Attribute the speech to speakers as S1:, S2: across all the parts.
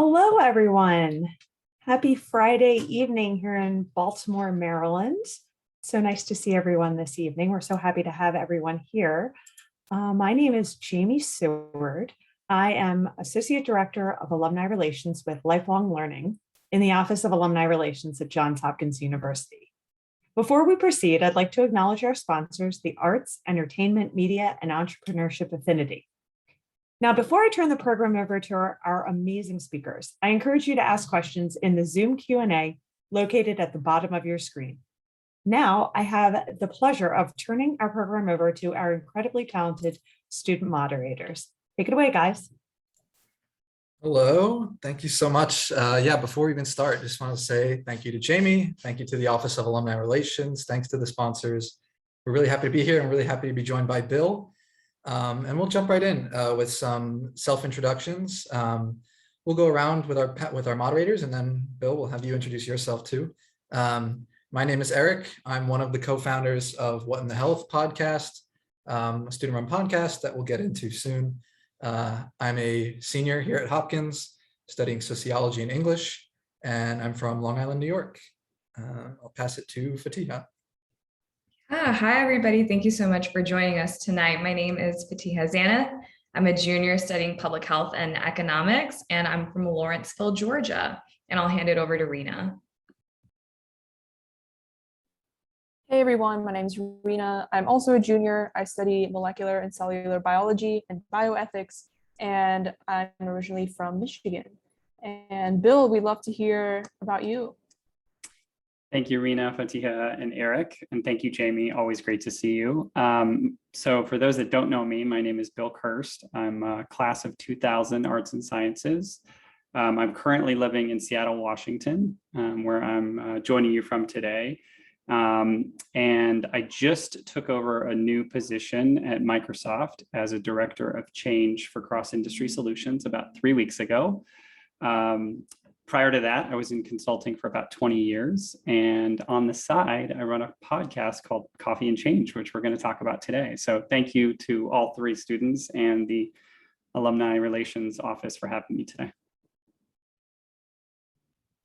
S1: Hello, everyone. Happy Friday evening here in Baltimore, Maryland. So nice to see everyone this evening. We're so happy to have everyone here. My name is Jamie Seward. I am Associate Director of Alumni Relations with Lifelong Learning in the Office of Alumni Relations at Johns Hopkins University. Before we proceed, I'd like to acknowledge our sponsors, the Arts, Entertainment, Media, and Entrepreneurship Affinity. Now, before I turn the program over to our amazing speakers, I encourage you to ask questions in the Zoom Q&A located at the bottom of your screen. Now, I have the pleasure of turning our program over to our incredibly talented student moderators. Take it away, guys.
S2: Hello, thank you so much. Before we even start, I just want to say thank you to Jamie. Thank you to the Office of Alumni Relations. Thanks to the sponsors. We're really happy to be here and really happy to be joined by Bill. And we'll jump right in with some self-introductions. We'll go around with our moderators, and then Bill, we'll have you introduce yourself too. My name is Eric. I'm one of the co-founders of What in the Health podcast, a student-run podcast that we'll get into soon. I'm a senior here at Hopkins, studying sociology and English, and I'm from Long Island, New York. I'll pass it to Fatiha.
S3: Hi, everybody. Thank you so much for joining us tonight. My name is Fatiha Zaneth. I'm a junior studying public health and economics, and I'm from Lawrenceville, Georgia. And I'll hand it over to Rena.
S4: Hey, everyone. My name is Rena. I'm also a junior. I study molecular and cellular biology and bioethics, and I'm originally from Michigan. And Bill, we'd love to hear about you.
S5: Thank you, Rena, Fatiha, and Eric. And thank you, Jamie. Always great to see you. So for those that don't know me, my name is Bill Kirst. I'm a class of 2000 Arts and Sciences. I'm currently living in Seattle, Washington, where I'm joining you from today. And I just took over a new position at Microsoft as a Director of Change for Cross-Industry Solutions about 3 weeks ago. Prior to that, I was in consulting for about 20 years. And on the side, I run a podcast called Coffee and Change, which we're going to talk about today. So thank you to all three students and the Alumni Relations Office for having me today.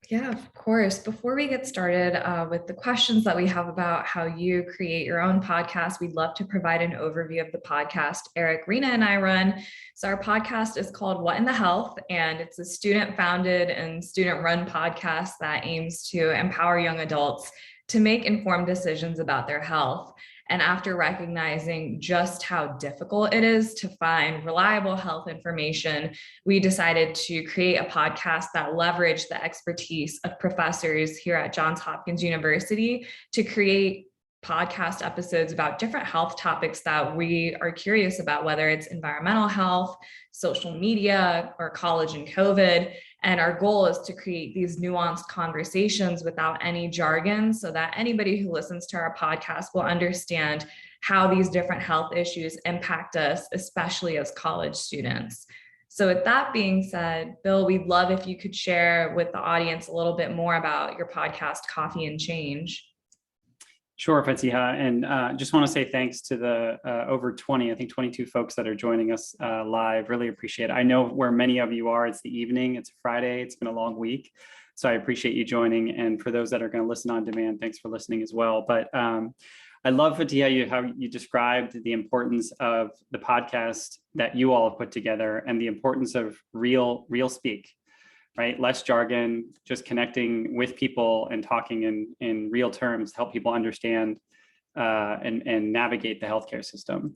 S3: Yeah, of course. Before we get started with the questions that we have about how you create your own podcast, we'd love to provide an overview of the podcast Eric, Rena, and I run. So our podcast is called What in the Health, and it's a student-founded and student-run podcast that aims to empower young adults to make informed decisions about their health. And after recognizing just how difficult it is to find reliable health information, we decided to create a podcast that leveraged the expertise of professors here at Johns Hopkins University to create podcast episodes about different health topics that we are curious about, whether it's environmental health, social media, or college and COVID. And our goal is to create these nuanced conversations without any jargon so that anybody who listens to our podcast will understand how these different health issues impact us, especially as college students. So with that being said, Bill, we'd love if you could share with the audience a little bit more about your podcast, Coffee and Change.
S5: Sure, Fatiha, and just want to say thanks to the over 20, I think 22 folks that are joining us live. Really appreciate it. I know where many of you are. It's the evening. It's Friday. It's been a long week. So I appreciate you joining. And for those that are going to listen on demand, thanks for listening as well. But I love, Fatiha, how you described the importance of the podcast that you all have put together and the importance of real speak. Right? Less jargon, just connecting with people and talking in real terms to help people understand and navigate the healthcare system.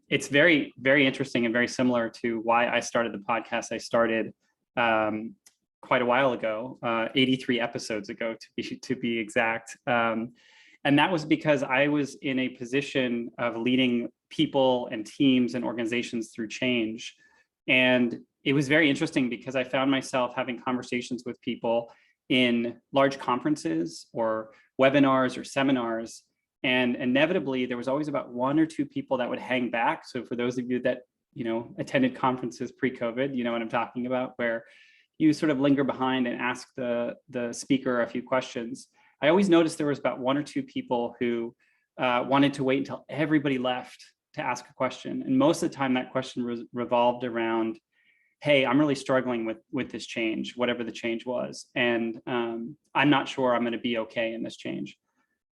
S5: It's very, very interesting and very similar to why I started the podcast. I started quite a while ago, 83 episodes ago to be exact. And that was because I was in a position of leading people and teams and organizations through change. And it was very interesting because I found myself having conversations with people in large conferences or webinars or seminars. And inevitably, there was always about one or two people that would hang back. So for those of you that, attended conferences pre-COVID, you know what I'm talking about, where you sort of linger behind and ask the speaker a few questions. I always noticed there was about one or two people who wanted to wait until everybody left to ask a question. And most of the time that question revolved around hey, I'm really struggling with this change, whatever the change was. And I'm not sure I'm going to be okay in this change.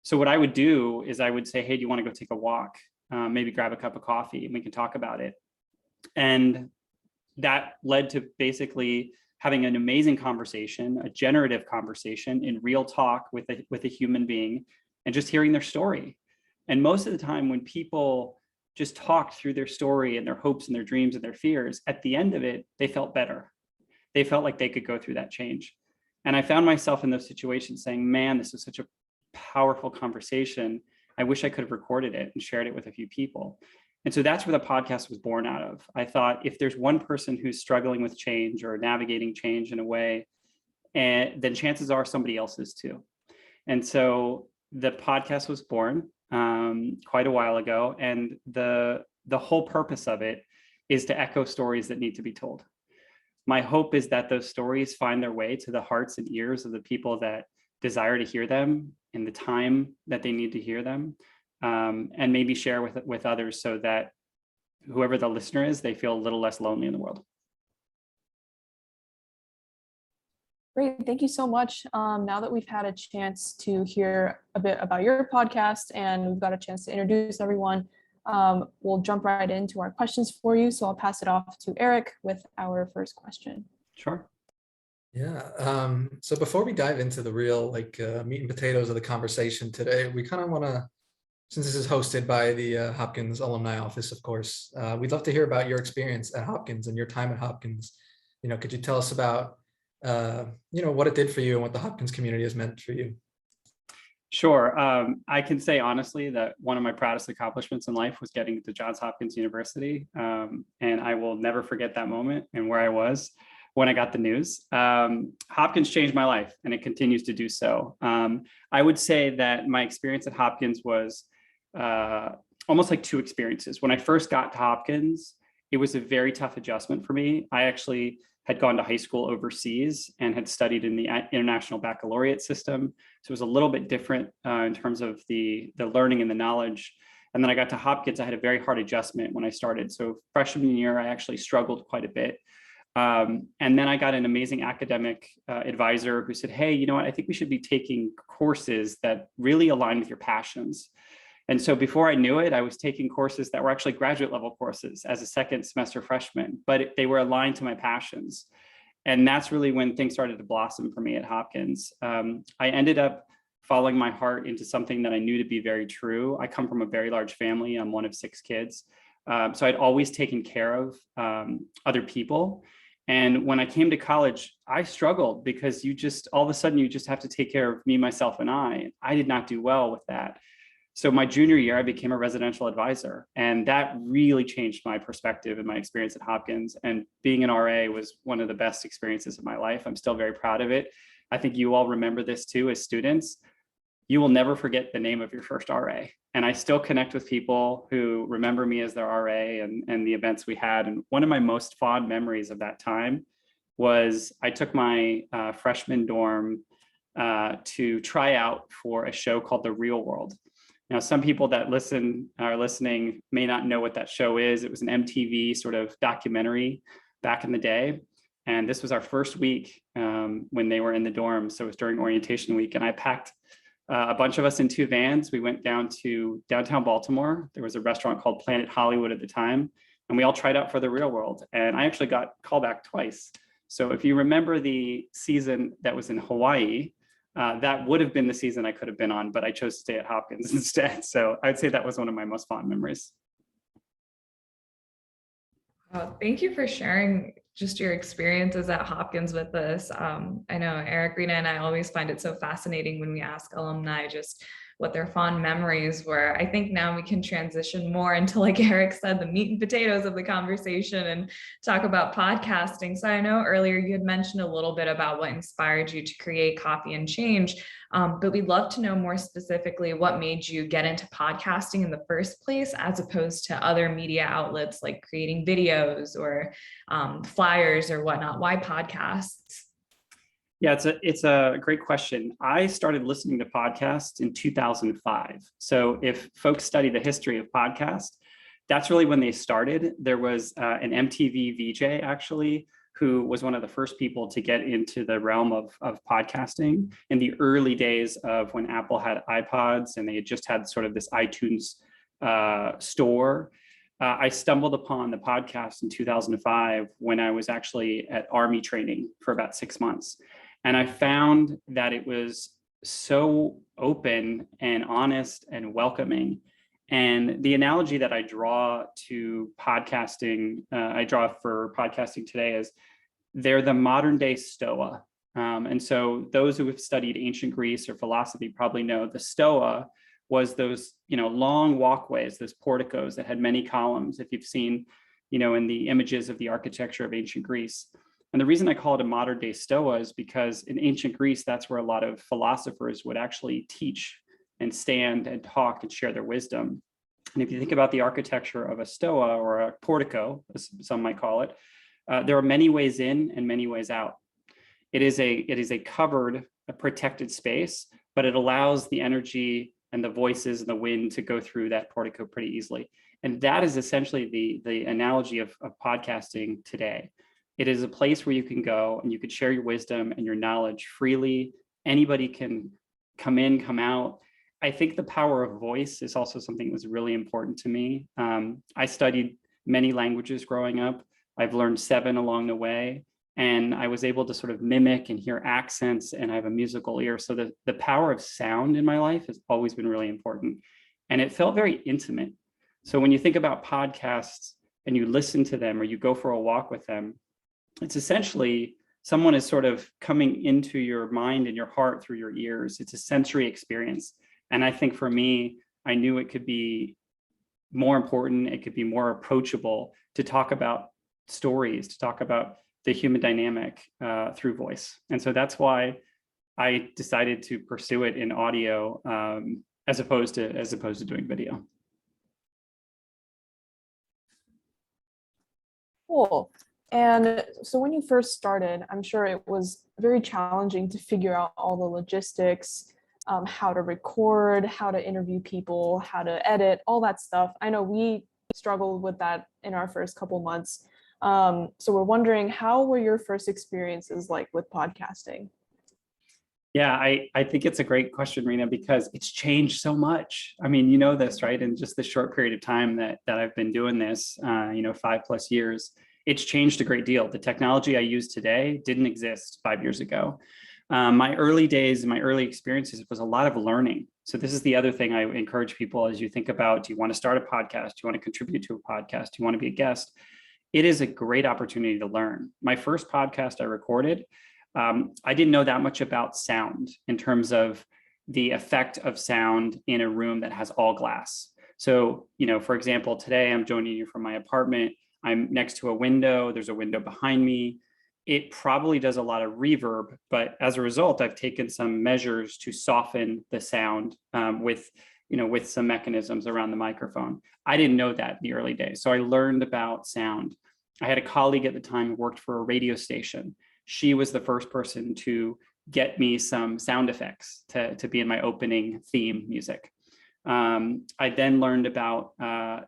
S5: So what I would do is I would say, hey, do you want to go take a walk? Maybe grab a cup of coffee and we can talk about it. And that led to basically having an amazing conversation, a generative conversation in real talk with a human being, and just hearing their story. And most of the time when people just talked through their story and their hopes and their dreams and their fears, at the end of it, they felt better. They felt like they could go through that change. And I found myself in those situations saying, man, this was such a powerful conversation. I wish I could have recorded it and shared it with a few people. And so that's where the podcast was born out of. I thought, if there's one person who's struggling with change or navigating change in a way, and then chances are somebody else is too. And so the podcast was born quite a while ago. And the whole purpose of it is to echo stories that need to be told. My hope is that those stories find their way to the hearts and ears of the people that desire to hear them in the time that they need to hear them, and maybe share with others so that whoever the listener is, they feel a little less lonely in the world.
S4: Great, thank you so much. Now that we've had a chance to hear a bit about your podcast and we've got a chance to introduce everyone, we'll jump right into our questions for you. So I'll pass it off to Eric with our first question.
S5: Sure.
S2: Yeah. So before we dive into the real meat and potatoes of the conversation today, we kind of want to, since this is hosted by the Hopkins Alumni Office, of course, we'd love to hear about your experience at Hopkins and your time at Hopkins. Could you tell us about, what it did for you and what the Hopkins community has meant for you?
S5: Sure. I can say honestly that one of my proudest accomplishments in life was getting to Johns Hopkins University. And I will never forget that moment and where I was when I got the news. Hopkins changed my life and it continues to do so. I would say that my experience at Hopkins was almost like two experiences. When I first got to Hopkins, it was a very tough adjustment for me. I actually had gone to high school overseas and had studied in the international baccalaureate system. So it was a little bit different in terms of the learning and the knowledge. And then I got to Hopkins, I had a very hard adjustment when I started. So freshman year, I actually struggled quite a bit. And then I got an amazing academic advisor who said, hey, you know what, I think we should be taking courses that really align with your passions. And so before I knew it, I was taking courses that were actually graduate level courses as a second semester freshman, but they were aligned to my passions. And that's really when things started to blossom for me at Hopkins. I ended up following my heart into something that I knew to be very true. I come from a very large family. I'm one of 6 kids. So I'd always taken care of other people. And when I came to college, I struggled because all of a sudden you just have to take care of me, myself, and I. I did not do well with that. So my junior year, I became a residential advisor, and that really changed my perspective and my experience at Hopkins. And being an RA was one of the best experiences of my life. I'm still very proud of it. I think you all remember this too as students. You will never forget the name of your first RA. And I still connect with people who remember me as their RA and the events we had. And one of my most fond memories of that time was I took my freshman dorm to try out for a show called The Real World. Now, some people that are listening may not know what that show is. It was an MTV sort of documentary back in the day. And this was our first week when they were in the dorm. So it was during orientation week. And I packed a bunch of us in 2 vans. We went down to downtown Baltimore. There was a restaurant called Planet Hollywood at the time. And we all tried out for The Real World. And I actually got called back twice. So if you remember the season that was in Hawaii, that would have been the season I could have been on, but I chose to stay at Hopkins instead. So I'd say that was one of my most fond memories.
S3: Thank you for sharing just your experiences at Hopkins with us. I know Eric, Rena, and I always find it so fascinating when we ask alumni just what their fond memories were. I think now we can transition more into, like Eric said, the meat and potatoes of the conversation and talk about podcasting. So I know earlier you had mentioned a little bit about what inspired you to create Coffee and Change, but we'd love to know more specifically what made you get into podcasting in the first place, as opposed to other media outlets like creating videos or flyers or whatnot. Why podcasts?
S5: Yeah, it's a great question. I started listening to podcasts in 2005. So if folks study the history of podcasts, that's really when they started. There was an MTV VJ actually, who was one of the first people to get into the realm of podcasting in the early days of when Apple had iPods and they had just had sort of this iTunes store. I stumbled upon the podcast in 2005 when I was actually at Army training for about 6 months. And I found that it was so open and honest and welcoming. And the analogy that I draw to podcasting, I draw for podcasting today is they're the modern day Stoa. And so those who have studied ancient Greece or philosophy probably know the Stoa was those, long walkways, those porticos that had many columns, if you've seen, in the images of the architecture of ancient Greece. And the reason I call it a modern day Stoa is because in ancient Greece, that's where a lot of philosophers would actually teach and stand and talk and share their wisdom. And if you think about the architecture of a stoa or a portico, as some might call it, there are many ways in and many ways out. It is a covered, a protected space, but it allows the energy and the voices and the wind to go through that portico pretty easily. And that is essentially the analogy of podcasting today. It is a place where you can go and you can share your wisdom and your knowledge freely. Anybody can come in, come out. I think the power of voice is also something that was really important to me. I studied many languages growing up. I've learned 7 along the way, and I was able to sort of mimic and hear accents, and I have a musical ear. So the power of sound in my life has always been really important. And it felt very intimate. So when you think about podcasts and you listen to them or you go for a walk with them, it's essentially someone is sort of coming into your mind and your heart through your ears. It's a sensory experience. And I think for me, I knew it could be more important, it could be more approachable to talk about stories, to talk about the human dynamic through voice. And so that's why I decided to pursue it in audio as opposed to doing video.
S4: Cool. And so when you first started, I'm sure it was very challenging to figure out all the logistics, how to record, how to interview people, how to edit, all that stuff. I know we struggled with that in our first couple months. So we're wondering, how were your first experiences like with podcasting?
S5: Yeah, I think it's a great question, Rena, because it's changed so much. I mean, you know this, right? In just the short period of time that I've been doing this, 5+ years, it's changed a great deal. The technology I use today didn't exist 5 years ago. My early days and my early experiences was a lot of learning. So this is the other thing I encourage people as you think about, do you want to start a podcast? Do you want to contribute to a podcast? Do you want to be a guest? It is a great opportunity to learn. My first podcast I recorded, I didn't know that much about sound in terms of the effect of sound in a room that has all glass. So, for example, today I'm joining you from my apartment. I'm next to a window. There's a window behind me. It probably does a lot of reverb, but as a result, I've taken some measures to soften the sound with some mechanisms around the microphone. I didn't know that in the early days. So I learned about sound. I had a colleague at the time who worked for a radio station. She was the first person to get me some sound effects to be in my opening theme music. I then learned about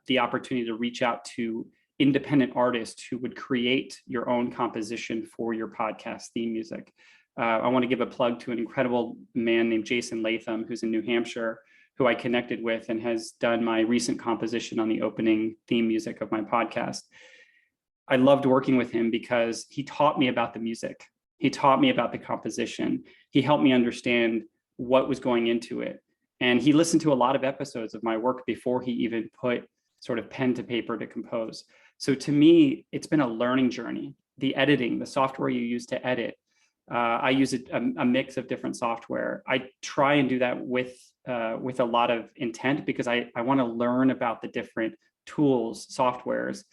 S5: the opportunity to reach out to independent artists who would create your own composition for your podcast theme music. I want to give a plug to an incredible man named Jason Latham, who's in New Hampshire, who I connected with and has done my recent composition on the opening theme music of my podcast. I loved working with him because he taught me about the music. He taught me about the composition. He helped me understand what was going into it. And he listened to a lot of episodes of my work before he even put sort of pen to paper to compose. So to me, it's been a learning journey. The editing, the software you use to edit, I use a mix of different software. I try and do that with a lot of intent because I want to learn about the different tools, softwares,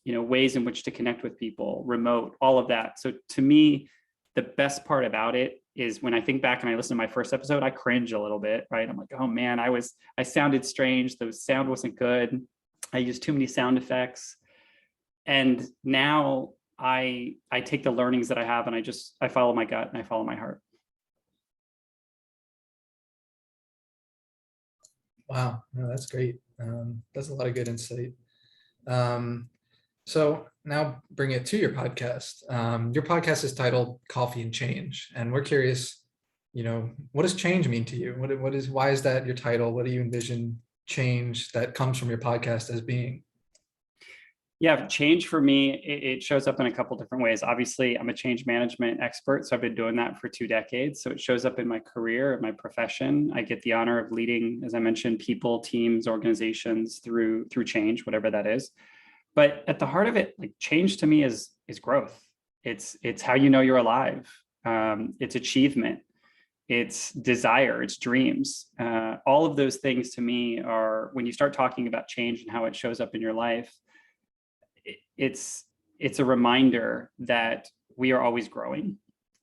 S5: ways in which to connect with people, remote, all of that. So to me, the best part about it is when I think back and I listen to my first episode, I cringe a little bit, right? I'm like, oh man, I sounded strange. The sound wasn't good. I used too many sound effects. And now I take the learnings that I have and I follow my gut and I follow my heart.
S2: Wow, no, that's great. That's a lot of good insight. So now bring it to your podcast. Your podcast is titled Coffee and Change, and we're curious, what does change mean to you? Why is that your title? What do you envision change that comes from your podcast as being?
S5: Yeah, change for me, it shows up in a couple different ways. Obviously, I'm a change management expert, so I've been doing that for 2 decades. So it shows up in my career, my profession. I get the honor of leading, as I mentioned, people, teams, organizations through change, whatever that is. But at the heart of it, like, change to me is growth. It's how you know you're alive. It's achievement. It's desire. It's dreams. All of those things to me are, when you start talking about change and how it shows up in your life, it's a reminder that we are always growing,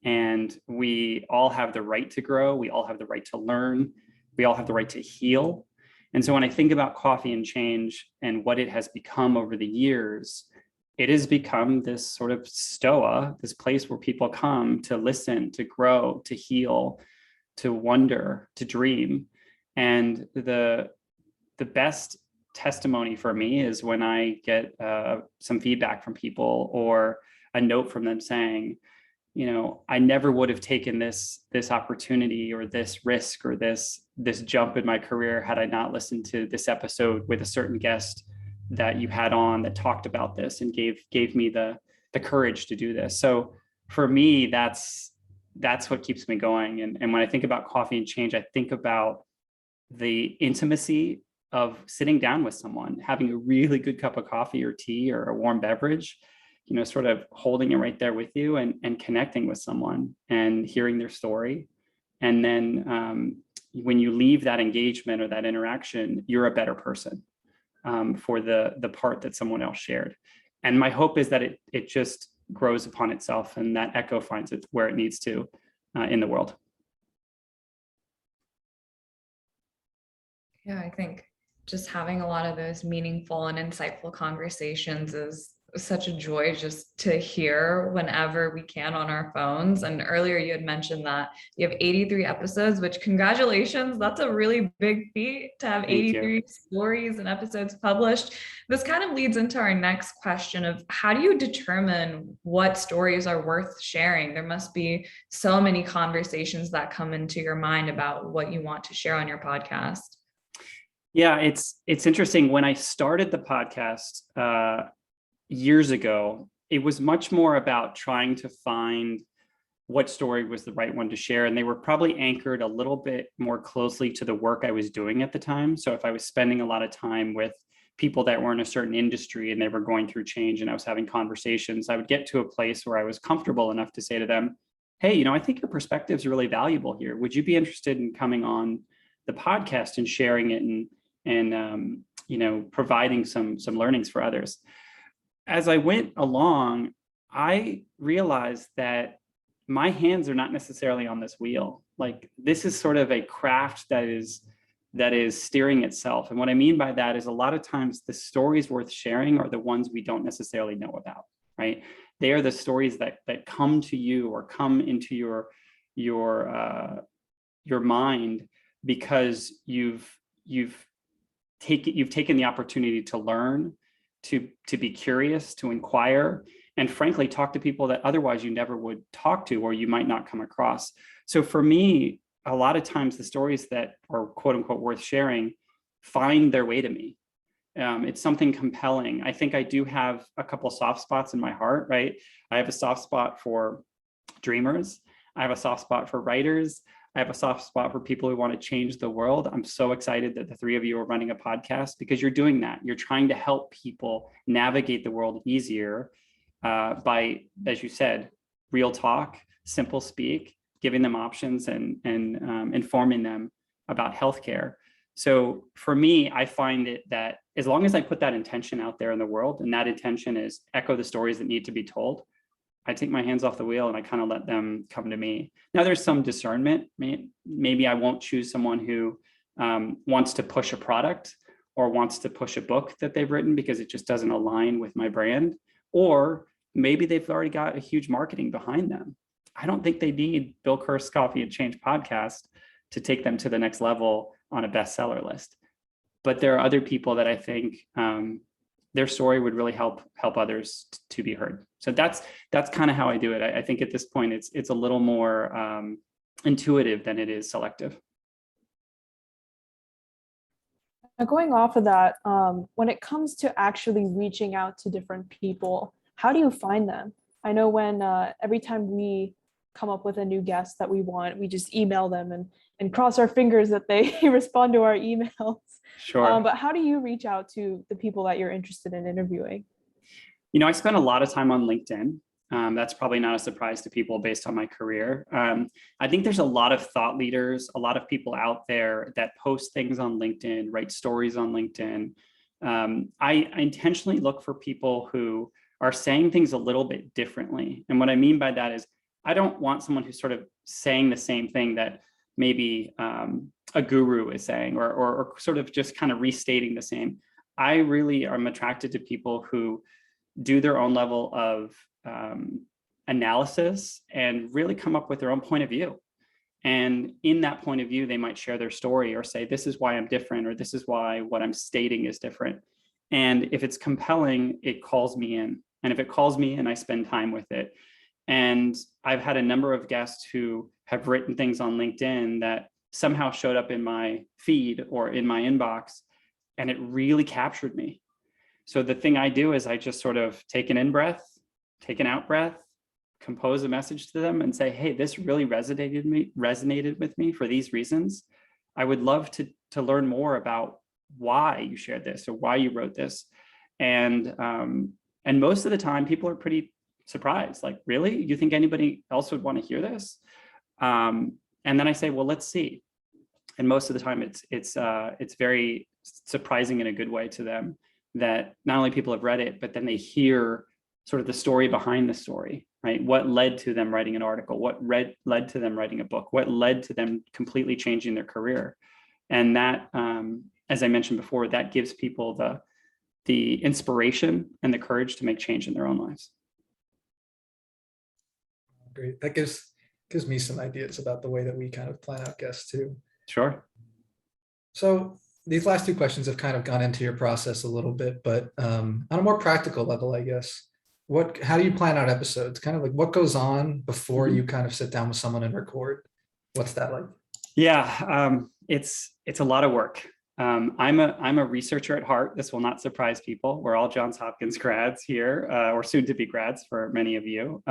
S5: and we all have the right to grow. We all have the right to learn. We all have the right to heal. And so when I think about Coffee and Change and what it has become over the years, it has become this sort of stoa, this place where people come to listen, to grow, to heal, to wonder, to dream. And the best testimony for me is when I get some feedback from people, or a note from them saying, I never would have taken this opportunity or this risk or this jump in my career had I not listened to this episode with a certain guest that you had on that talked about this and gave me the courage to do this. So for me, that's what keeps me going. And when I think about Coffee and Change, I think about the intimacy of sitting down with someone, having a really good cup of coffee or tea or a warm beverage, sort of holding it right there with you and connecting with someone and hearing their story. And then when you leave that engagement or that interaction, you're a better person for the part that someone else shared. And my hope is that it just grows upon itself, and that echo finds it where it needs to in the world.
S3: Yeah, I think just having a lot of those meaningful and insightful conversations is such a joy just to hear whenever we can on our phones. And earlier you had mentioned that you have 83 episodes, which, congratulations, that's a really big feat to have 83 stories and episodes published. This kind of leads into our next question of, how do you determine what stories are worth sharing? There must be so many conversations that come into your mind about what you want to share on your podcast.
S5: Yeah, it's interesting. When I started the podcast years ago, it was much more about trying to find what story was the right one to share. And they were probably anchored a little bit more closely to the work I was doing at the time. So if I was spending a lot of time with people that were in a certain industry and they were going through change and I was having conversations, I would get to a place where I was comfortable enough to say to them, hey, I think your perspective is really valuable here. Would you be interested in coming on the podcast and sharing it and providing some learnings for others? As I went along, I realized that my hands are not necessarily on this wheel. Like, this is sort of a craft that is steering itself. And what I mean by that is, a lot of times the stories worth sharing are the ones we don't necessarily know about, right? They are the stories that come to you or come into your mind because you've taken the opportunity to learn, to be curious, to inquire, and frankly, talk to people that otherwise you never would talk to, or you might not come across. So for me, a lot of times the stories that are quote unquote worth sharing find their way to me. It's something compelling. I think I do have a couple soft spots in my heart, right? I have a soft spot for dreamers. I have a soft spot for writers. I have a soft spot for people who want to change the world. I'm so excited that the 3 of you are running a podcast, because you're doing that. You're trying to help people navigate the world easier by, as you said, real talk, simple speak, giving them options and informing them about healthcare. So for me, I find it that as long as I put that intention out there in the world, and that intention is echo the stories that need to be told, I take my hands off the wheel and I kind of let them come to me. Now, there's some discernment. Maybe I won't choose someone who wants to push a product or wants to push a book that they've written because it just doesn't align with my brand. Or maybe they've already got a huge marketing behind them. I don't think they need Bill Kirst Coffee and Change podcast to take them to the next level on a bestseller list. But there are other people that I think their story would really help others to be heard. So that's kind of how I do it. I think at this point it's a little more intuitive than it is selective.
S4: Now, going off of that, when it comes to actually reaching out to different people, how do you find them? I know when every time we come up with a new guest that we want, we just email them and cross our fingers that they respond to our emails.
S5: Sure.
S4: But how do you reach out to the people that you're interested in interviewing?
S5: I spend a lot of time on LinkedIn. That's probably not a surprise to people based on my career. I think there's a lot of thought leaders, a lot of people out there that post things on LinkedIn, write stories on LinkedIn. I intentionally look for people who are saying things a little bit differently. And what I mean by that is I don't want someone who's sort of saying the same thing that maybe a guru is saying or sort of just kind of restating the same. I really am attracted to people who do their own level of analysis and really come up with their own point of view. And in that point of view, they might share their story or say, this is why I'm different, or this is why what I'm stating is different. And if it's compelling, it calls me in. And if it calls me in, I spend time with it. And I've had a number of guests who have written things on LinkedIn that somehow showed up in my feed or in my inbox, and it really captured me. So the thing I do is I just sort of take an in breath, take an out breath, compose a message to them and say, hey, this really resonated with me for these reasons. I would love to learn more about why you shared this or why you wrote this. And most of the time people are pretty surprised, like, really? You think anybody else would want to hear this? And then I say, well, let's see. And most of the time it's very surprising in a good way to them that not only people have read it, but then they hear sort of the story behind the story, right? What led to them writing an article? What led to them writing a book? What led to them completely changing their career? And that, as I mentioned before, that gives people the inspiration and the courage to make change in their own lives.
S2: Great. That gives me some ideas about the way that we kind of plan out guests too.
S5: Sure.
S2: So these last two questions have kind of gone into your process a little bit, but on a more practical level, I guess, how do you plan out episodes? Kind of like what goes on before you kind of sit down with someone and record? What's that like?
S5: Yeah, it's a lot of work. I'm a researcher at heart. This will not surprise people. We're all Johns Hopkins grads here, or soon to be grads for many of you.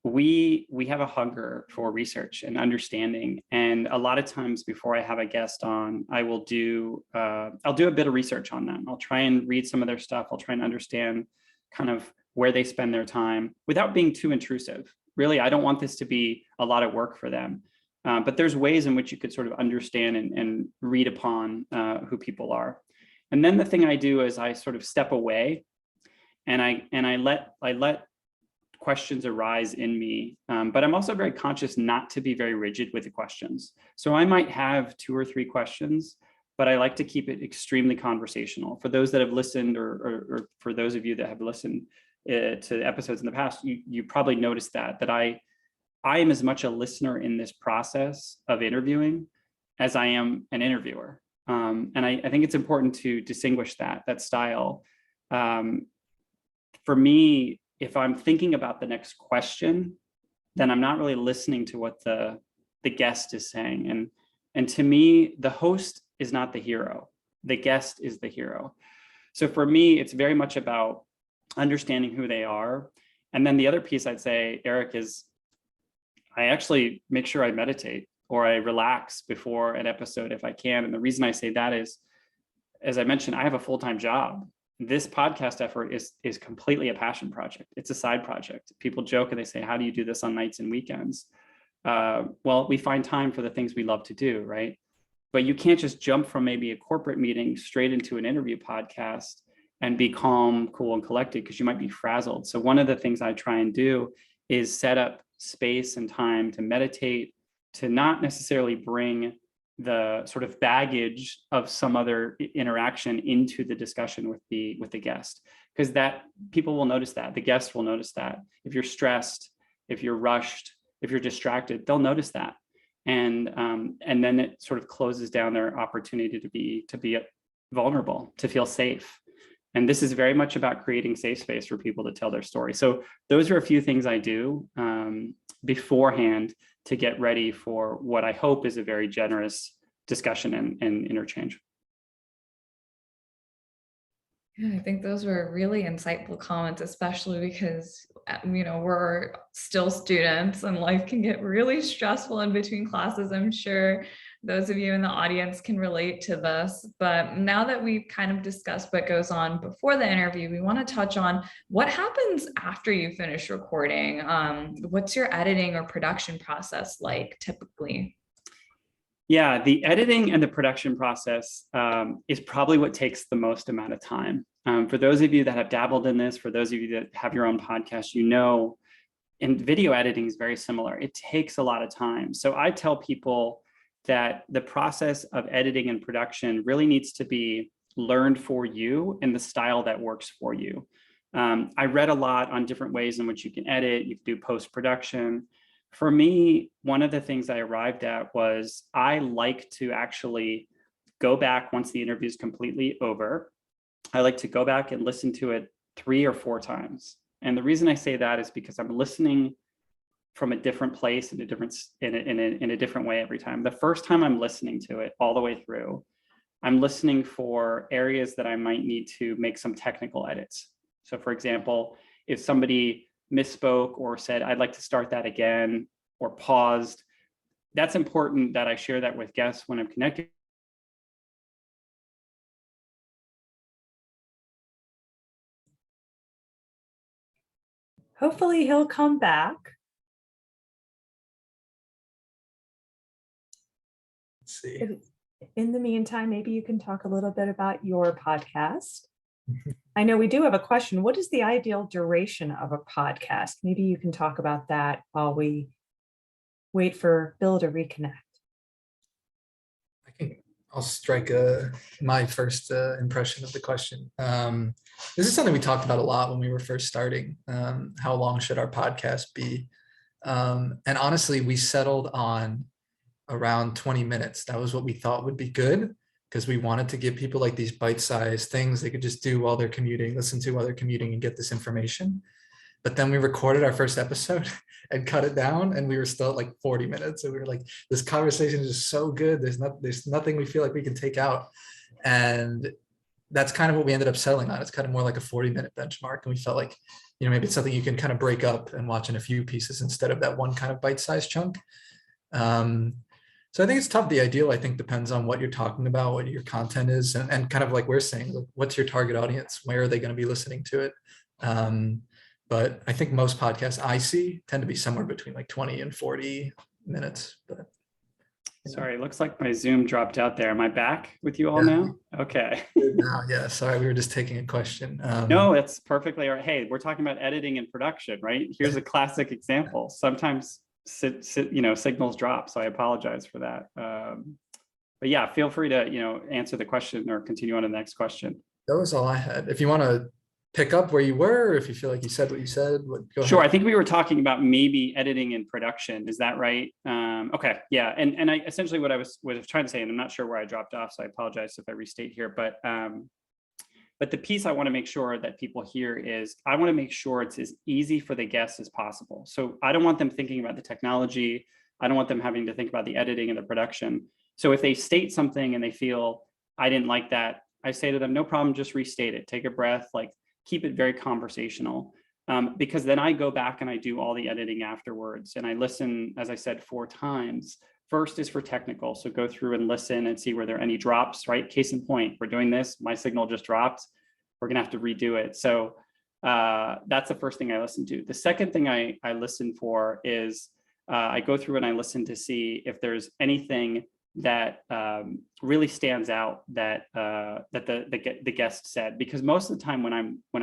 S5: We have a hunger for research and understanding. And a lot of times before I have a guest on, I'll do a bit of research on them. I'll try and read some of their stuff. I'll try and understand kind of where they spend their time without being too intrusive. Really, I don't want this to be a lot of work for them. But there's ways in which you could sort of understand and read upon who people are. And then the thing I do is I sort of step away and I let questions arise in me, but I'm also very conscious not to be very rigid with the questions. So I might have 2 or 3 questions, but I like to keep it extremely conversational. For those that have listened, or for those of you that have listened to episodes in the past, you probably noticed that I am as much a listener in this process of interviewing as I am an interviewer. And I think it's important to distinguish that style. For me, if I'm thinking about the next question, then I'm not really listening to what the guest is saying. And to me, the host is not the hero. The guest is the hero. So for me, it's very much about understanding who they are. And then the other piece I'd say, Eric, is I actually make sure I meditate or I relax before an episode if I can. And the reason I say that is, as I mentioned, I have a full-time job. This podcast effort is completely a passion project. It's a side project. People joke and they say, how do you do this on nights and weekends? Well, we find time for the things we love to do, right? But you can't just jump from maybe a corporate meeting straight into an interview podcast and be calm, cool, and collected because you might be frazzled. So one of the things I try and do is set up space and time to meditate, to not necessarily bring the sort of baggage of some other interaction into the discussion with the guest, because that people will notice that, the guest will notice that. If you're stressed, if you're rushed, if you're distracted, they'll notice that. and then it sort of closes down their opportunity to be vulnerable, to feel safe. And this is very much about creating safe space for people to tell their story. So those are a few things I do beforehand to get ready for what I hope is a very generous discussion and interchange.
S3: Yeah, I think those were really insightful comments, especially because, we're still students and life can get really stressful in between classes. I'm sure those of you in the audience can relate to this. But now that we've kind of discussed what goes on before the interview, we want to touch on what happens after you finish recording. What's your editing or production process like typically?
S5: Yeah, the editing and the production process is probably what takes the most amount of time. For those of you that have dabbled in this, for those of you that have your own podcast, and video editing is very similar. It takes a lot of time. So I tell people that the process of editing and production really needs to be learned for you in the style that works for you. I read a lot on different ways in which you can edit, you can do post-production. For me, one of the things I arrived at was I like to actually go back once the interview is completely over. I like to go back and listen to it 3 or 4 times. And the reason I say that is because I'm listening from a different place in a different way every time. The first time I'm listening to it all the way through, I'm listening for areas that I might need to make some technical edits. So for example, if somebody misspoke or said, I'd like to start that again, or paused, that's important that I share that with guests when I'm connecting.
S1: Hopefully he'll come back.
S2: Let's see.
S1: In the meantime, maybe you can talk a little bit about your podcast. I know we do have a question. What is the ideal duration of a podcast? Maybe you can talk about that while we wait for Bill to reconnect.
S2: I'll strike my first impression of the question. This is something we talked about a lot when we were first starting. How long should our podcast be? And honestly, we settled on around 20 minutes. That was what we thought would be good, because we wanted to give people like these bite-sized things they could just do while they're commuting, listen to while they're commuting and get this information. But then we recorded our first episode and cut it down, and we were still at like 40 minutes. And we were like, this conversation is just so good. There's nothing we feel like we can take out. And that's kind of what we ended up settling on. It's kind of more like a 40-minute benchmark. And we felt like, maybe it's something you can kind of break up and watch in a few pieces instead of that one kind of bite-sized chunk. So I think it's tough. The ideal, I think, depends on what you're talking about, what your content is, and kind of like we're saying, what's your target audience? Where are they going to be listening to it? But I think most podcasts I see tend to be somewhere between like 20 and 40 minutes. But
S5: Sorry, it looks like my Zoom dropped out there. Am I back with you all
S2: Yeah.
S5: now? Okay.
S2: Yeah, sorry, we were just taking a question.
S5: No, it's perfectly all right. Hey, we're talking about editing and production, right? Here's a classic example. Sometimes signals drop, so I apologize for that. But yeah, feel free to answer the question or continue on to the next question.
S2: That was all I had. If you want to pick up where you were, or if you feel like you said what you said, go
S5: Sure.
S2: ahead.
S5: I think we were talking about maybe editing and production. Is that right? Okay. Yeah. And I essentially what I was trying to say, and I'm not sure where I dropped off, so I apologize if I restate here, but the piece I want to make sure that people hear is I want to make sure it's as easy for the guests as possible. So I don't want them thinking about the technology. I don't want them having to think about the editing and the production. So if they state something and they feel I didn't like that, I say to them, no problem, just restate it. Take a breath, keep it very conversational, because then I go back and I do all the editing afterwards. And I listen, as I said, 4 times. First is for technical. So go through and listen and see where there are any drops, right? Case in point, we're doing this, my signal just dropped. We're gonna have to redo it. So that's the first thing I listen to. The second thing I listen for is I go through and I listen to see if there's anything that really stands out that the guest said, because most of the time when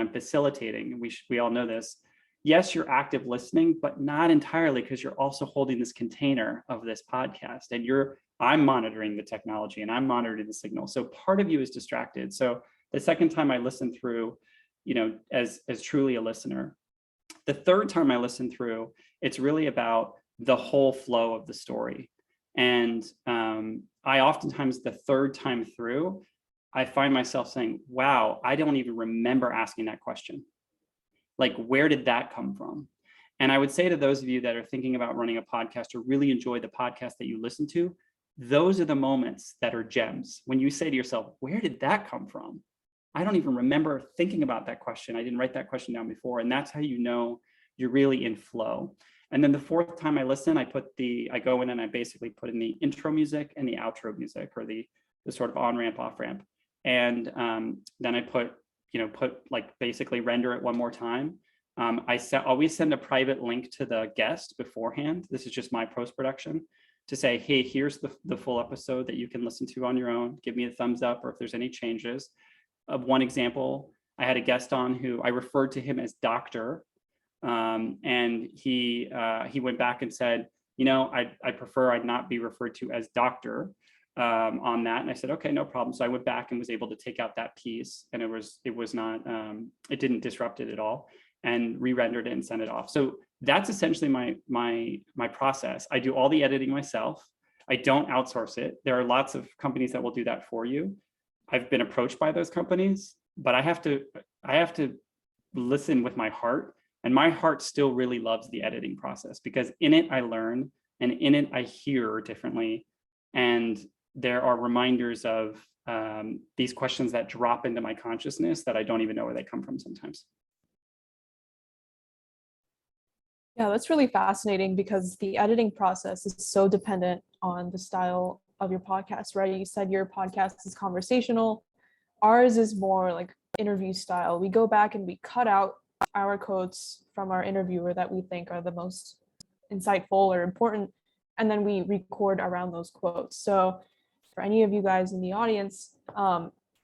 S5: I'm facilitating, we all know this, yes, you're active listening, but not entirely, because you're also holding this container of this podcast, and I'm monitoring the technology and I'm monitoring the signal. So part of you is distracted. So the second time I listen through, as truly a listener. The third time I listen through, it's really about the whole flow of the story. And I oftentimes, the third time through, I find myself saying, wow, I don't even remember asking that question. Like, where did that come from? And I would say to those of you that are thinking about running a podcast or really enjoy the podcast that you listen to, those are the moments that are gems. When you say to yourself, where did that come from? I don't even remember thinking about that question. I didn't write that question down before. And that's how you know you're really in flow. And then the fourth time I listen, I go in and I basically put in the intro music and the outro music, or the sort of on-ramp, off-ramp. And then I put like basically render it one more time. I always send a private link to the guest beforehand. This is just my post-production, to say, hey, here's the full episode that you can listen to on your own. Give me a thumbs up, or if there's any changes. One example, I had a guest on who I referred to him as Doctor, and he went back and said, I prefer I not be referred to as Doctor on that. And I said, okay, no problem. So I went back and was able to take out that piece, and it didn't disrupt it at all, and re-rendered it and sent it off. So that's essentially my process. I do all the editing myself. I don't outsource it. There are lots of companies that will do that for you. I've been approached by those companies, but I have to listen with my heart, and my heart still really loves the editing process, because in it I learn, and in it I hear differently, and there are reminders of these questions that drop into my consciousness that I don't even know where they come from sometimes.
S4: Yeah, that's really fascinating, because the editing process is so dependent on the style of your podcast, right? You said your podcast is conversational. Ours is more like interview style. We go back and we cut out our quotes from our interviewer that we think are the most insightful or important, and then we record around those quotes. So for any of you guys in the audience,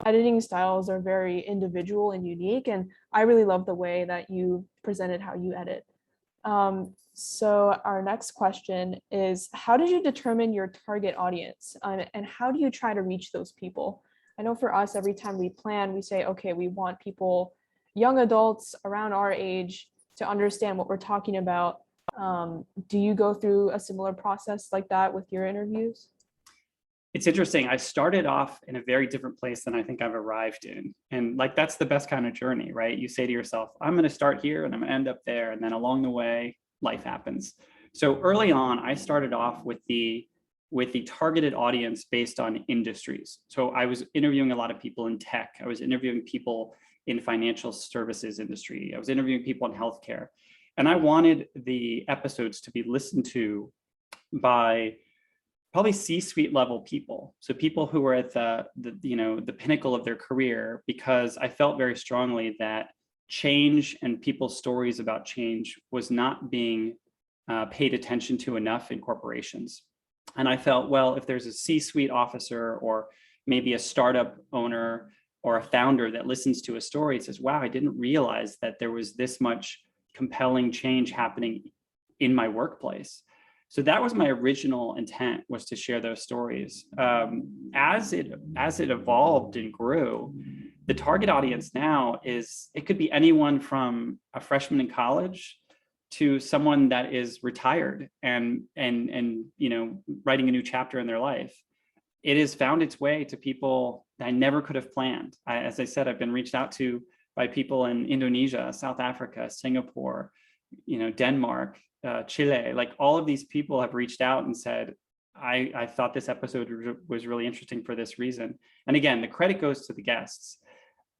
S4: editing styles are very individual and unique, and I really love the way that you presented how you edit. So our next question is, how did you determine your target audience, and how do you try to reach those people? I know for us, every time we plan, we say, okay, we want people, young adults around our age, to understand what we're talking about. Do you go through a similar process like that with your interviews?
S5: It's interesting. I started off in a very different place than I think I've arrived in. And like, that's the best kind of journey, right? You say to yourself, I'm going to start here and I'm going to end up there. And then along the way, life happens. So early on, I started off with the targeted audience based on industries. So I was interviewing a lot of people in tech. I was interviewing people in financial services industry. I was interviewing people in healthcare. And I wanted the episodes to be listened to by probably C-suite level people. So people who were at the pinnacle of their career, because I felt very strongly that change and people's stories about change was not being paid attention to enough in corporations. And I felt, well, if there's a C-suite officer or maybe a startup owner or a founder that listens to a story and says, wow, I didn't realize that there was this much compelling change happening in my workplace. So that was my original intent, was to share those stories. As it evolved and grew, the target audience now it could be anyone from a freshman in college to someone that is retired and writing a new chapter in their life. It has found its way to people that I never could have planned. As I said, I've been reached out to by people in Indonesia, South Africa, Singapore, Denmark, Chile. Like, all of these people have reached out and said, I thought this episode was really interesting for this reason. And again, the credit goes to the guests.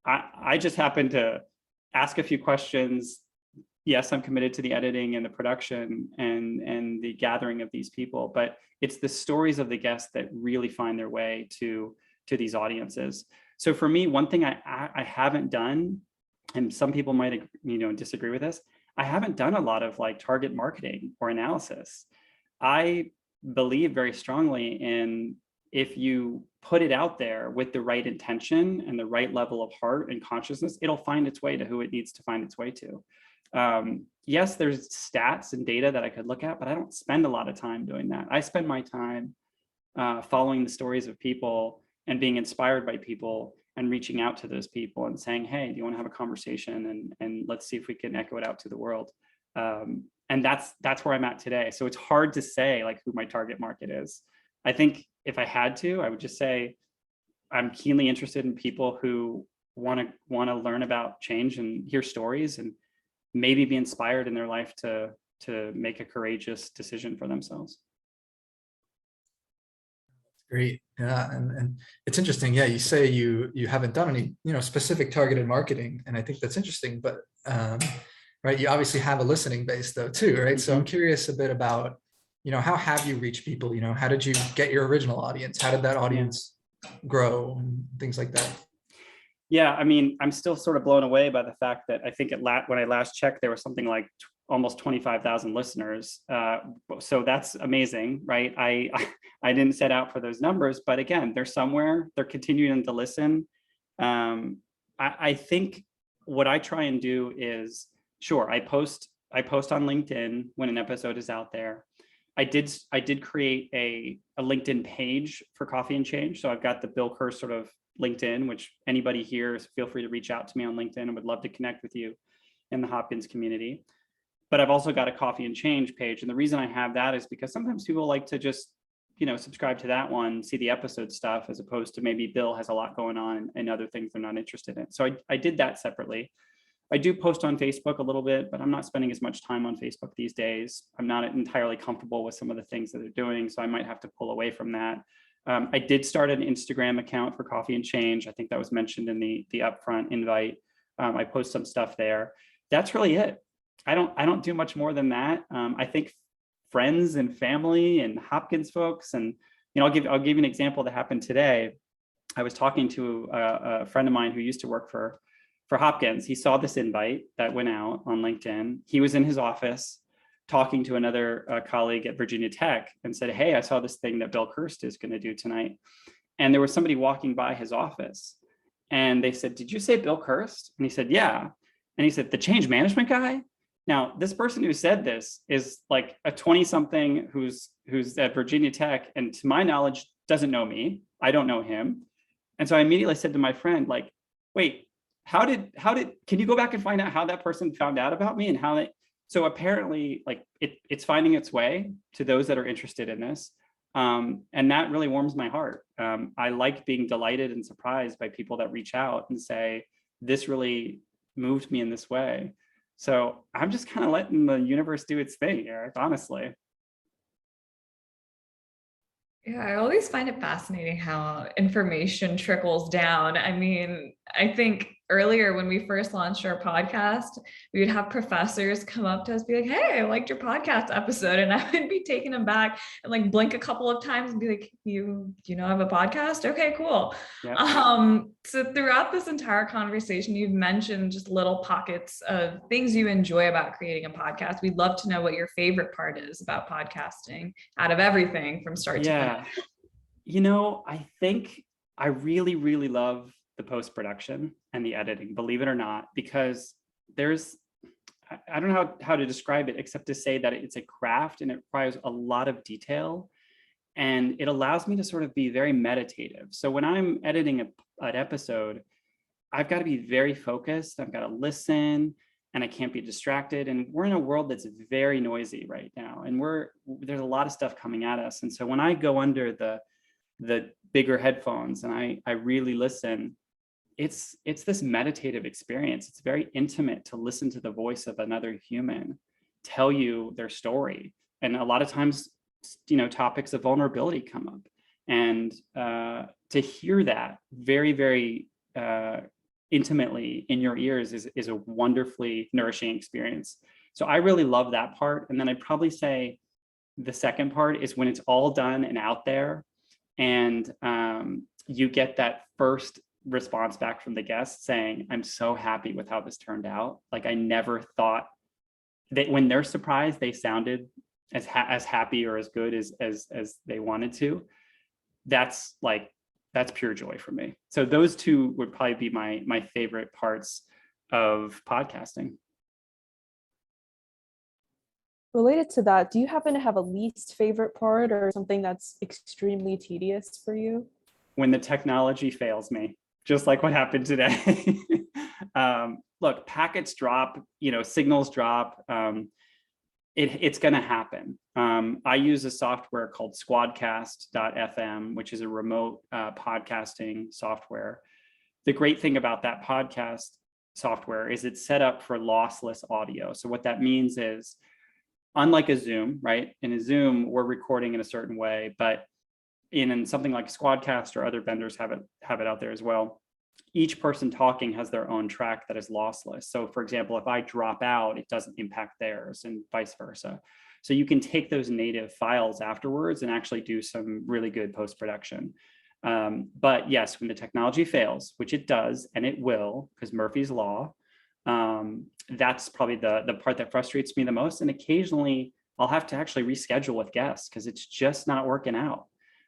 S5: I just happened to ask a few questions. Yes, I'm committed to the editing and the production and the gathering of these people, but it's the stories of the guests that really find their way to these audiences. So for me, one thing I haven't done, and some people might disagree with this, I haven't done a lot of like target marketing or analysis. I believe very strongly in, if you put it out there with the right intention and the right level of heart and consciousness, it'll find its way to who it needs to find its way to. Yes, there's stats and data that I could look at, but I don't spend a lot of time doing that. I spend my time following the stories of people and being inspired by people and reaching out to those people and saying, hey, do you want to have a conversation? And let's see if we can echo it out to the world. And that's where I'm at today. So it's hard to say like who my target market is. I think if I had to, I would just say I'm keenly interested in people who want to learn about change and hear stories and maybe be inspired in their life to make a courageous decision for themselves.
S2: Great. Yeah. And it's interesting. Yeah. You say you haven't done any, specific targeted marketing. And I think that's interesting, but, right. You obviously have a listening base though, too. Right. So I'm curious a bit about, how have you reached people? How did you get your original audience? How did that audience grow and things like that?
S5: Yeah. I mean, I'm still sort of blown away by the fact that I think when I last checked, there was something like almost 25,000 listeners. So that's amazing, right? I didn't set out for those numbers, but again, they're somewhere, they're continuing to listen. I think what I try and do is, sure, I post on LinkedIn when an episode is out there. I did create a LinkedIn page for Coffee and Change. So I've got the Bill Kirst sort of LinkedIn, which anybody here, feel free to reach out to me on LinkedIn. I would love to connect with you in the Hopkins community. But I've also got a Coffee and Change page. And the reason I have that is because sometimes people like to just, subscribe to that one, see the episode stuff, as opposed to maybe Bill has a lot going on and other things they're not interested in. So I did that separately. I do post on Facebook a little bit, but I'm not spending as much time on Facebook these days. I'm not entirely comfortable with some of the things that they're doing, so I might have to pull away from that. I did start an Instagram account for Coffee and Change. I think that was mentioned in the upfront invite. I post some stuff there. That's really it. I don't do much more than that. I think friends and family and Hopkins folks, and I'll give you an example that happened today. I was talking to a friend of mine who used to work for Hopkins. He saw this invite that went out on LinkedIn. He was in his office talking to another colleague at Virginia Tech and said, "Hey, I saw this thing that Bill Kirst is going to do tonight." And there was somebody walking by his office and they said, "Did you say Bill Kirst?" And he said, "Yeah." And he said, "The change management guy?" Now, this person who said this is like a 20-something who's at Virginia Tech, and to my knowledge, doesn't know me. I don't know him. And so I immediately said to my friend, like, "Wait, can you go back and find out how that person found out about me and how they?" So apparently, like, it's finding its way to those that are interested in this. And that really warms my heart. I like being delighted and surprised by people that reach out and say, "This really moved me in this way." So I'm just kind of letting the universe do its thing, Eric, honestly.
S3: Yeah, I always find it fascinating how information trickles down. I mean, I think earlier when we first launched our podcast, we would have professors come up to us, be like, "Hey, I liked your podcast episode." And I would be taken aback and like blink a couple of times and be like, you have a podcast? Okay, cool.
S5: Yep.
S3: So throughout this entire conversation, you've mentioned just little pockets of things you enjoy about creating a podcast. We'd love to know what your favorite part is about podcasting out of everything from start to finish.
S5: I think I really, really love the post-production and the editing, believe it or not, because I don't know how to describe it except to say that it's a craft and it requires a lot of detail, and it allows me to sort of be very meditative. So when I'm editing an episode, I've got to be very focused. I've got to listen, and I can't be distracted. And we're in a world that's very noisy right now, and there's a lot of stuff coming at us. And so when I go under the bigger headphones and I really listen, it's this meditative experience. It's very intimate to listen to the voice of another human tell you their story. And a lot of times, topics of vulnerability come up, and to hear that very, very intimately in your ears is a wonderfully nourishing experience. So I really love that part. And then I'd probably say the second part is when it's all done and out there, and you get that first response back from the guests saying, "I'm so happy with how this turned out. Like, I never thought that," when they're surprised, they sounded as happy or as good as they wanted to. That's pure joy for me. So those two would probably be my favorite parts of podcasting.
S4: Related to that, do you happen to have a least favorite part or something that's extremely tedious for you?
S5: When the technology fails me, just like what happened today. Look, packets drop, signals drop. it's going to happen. I use a software called squadcast.fm, which is a remote podcasting software. The great thing about that podcast software is it's set up for lossless audio. So what that means is, unlike a Zoom, right? In a Zoom, we're recording in a certain way, but in something like Squadcast or other vendors have it out there as well. Each person talking has their own track that is lossless. So for example, if I drop out, it doesn't impact theirs and vice versa. So you can take those native files afterwards and actually do some really good post-production. But yes, when the technology fails, which it does, and it will, because Murphy's Law, that's probably the part that frustrates me the most. And occasionally I'll have to actually reschedule with guests because it's just not working out.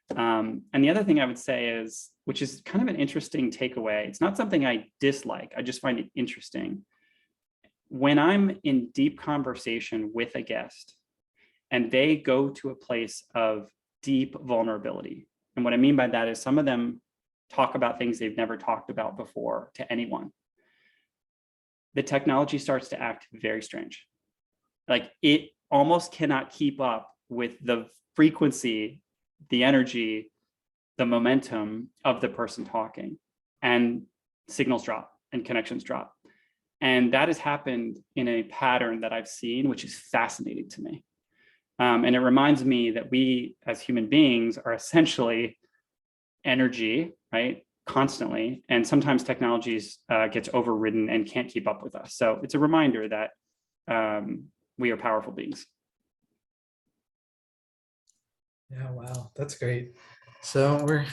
S5: And the other thing I would say is, which is kind of an interesting takeaway, it's not something I dislike, I just find it interesting. When I'm in deep conversation with a guest and they go to a place of deep vulnerability, and what I mean by that is some of them talk about things they've never talked about before to anyone, the technology starts to act very strange. Like it almost cannot keep up with the frequency, the energy, the momentum of the person talking, and signals drop and connections drop. And that has happened in a pattern that I've seen, which is fascinating to me. And it reminds me that we as human beings are essentially energy, right? Constantly. And sometimes technologies gets overridden and can't keep up with us. So it's a reminder that we are powerful beings.
S2: Yeah, wow, that's great. So we're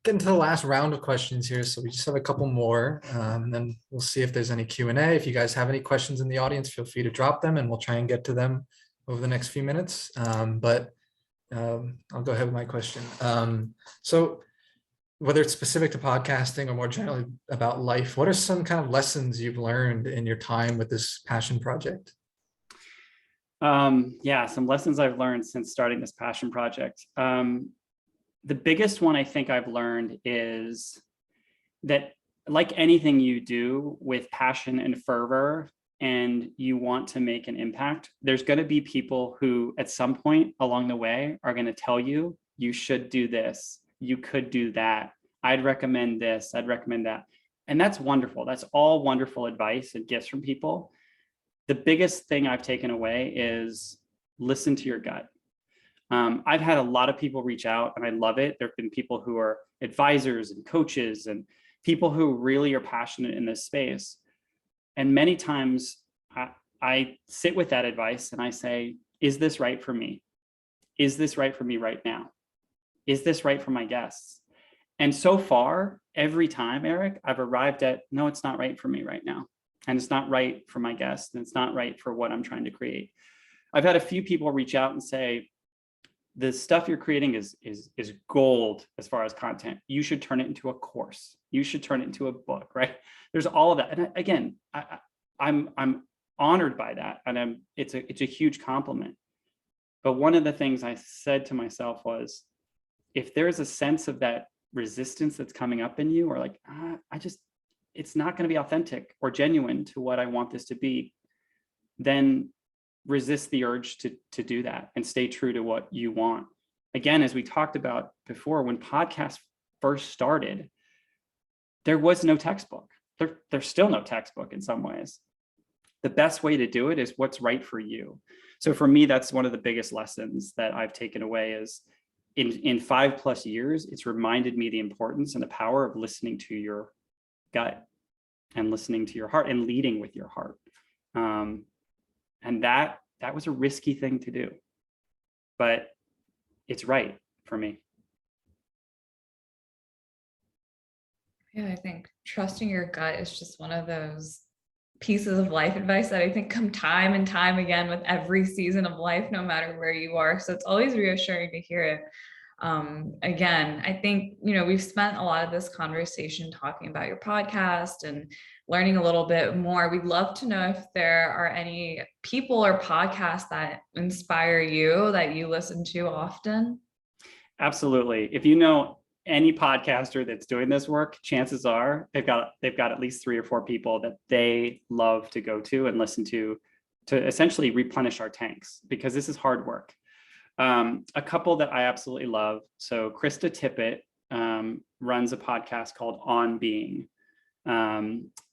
S2: getting to the last round of questions here. So we just have a couple more, and then we'll see if there's any Q&A. If you guys have any questions in the audience, feel free to drop them and we'll try and get to them over the next few minutes. I'll go ahead with my question. So whether it's specific to podcasting or more generally about life, what are some kind of lessons you've learned in your time with this passion project?
S5: Yeah, some lessons I've learned since starting this passion project. The biggest one I think I've learned is that, like anything you do with passion and fervor, and you want to make an impact, there's going to be people who at some point along the way are going to tell you, you should do this, you could do that, I'd recommend this, I'd recommend that. And that's wonderful. That's all wonderful advice and gifts from people. The biggest thing I've taken away is listen to your gut. I've had a lot of people reach out and I love it. There have been people who are advisors and coaches and people who really are passionate in this space. And many times I sit with that advice and I say, is this right for me? Is this right for me right now? Is this right for my guests? And so far, every time, Eric, I've arrived at, no, it's not right for me right now. And it's not right for my guests. And it's not right for what I'm trying to create. I've had a few people reach out and say, the stuff you're creating is gold as far as content. You should turn it into a course. You should turn it into a book, right? There's all of that. And again, I'm honored by that. And it's a huge compliment. But one of the things I said to myself was, if there's a sense of that resistance that's coming up in you, or like, it's not going to be authentic or genuine to what I want this to be, then resist the urge to do that and stay true to what you want. Again, as we talked about before, when podcasts first started, there was no textbook. There's still no textbook in some ways. The best way to do it is what's right for you. So for me, that's one of the biggest lessons that I've taken away is in 5+ years, it's reminded me the importance and the power of listening to your gut and listening to your heart and leading with your heart. And that was a risky thing to do, but it's right for me.
S3: Yeah, I think trusting your gut is just one of those pieces of life advice that I think come time and time again with every season of life, no matter where you are. So it's always reassuring to hear it. Again, I think, we've spent a lot of this conversation talking about your podcast and learning a little bit more. We'd love to know if there are any people or podcasts that inspire you that you listen to often.
S5: Absolutely. If you know any podcaster that's doing this work, chances are they've got at least 3 or 4 people that they love to go to and listen to essentially replenish our tanks, because this is hard work. A couple that I absolutely love. So Krista Tippett runs a podcast called On Being.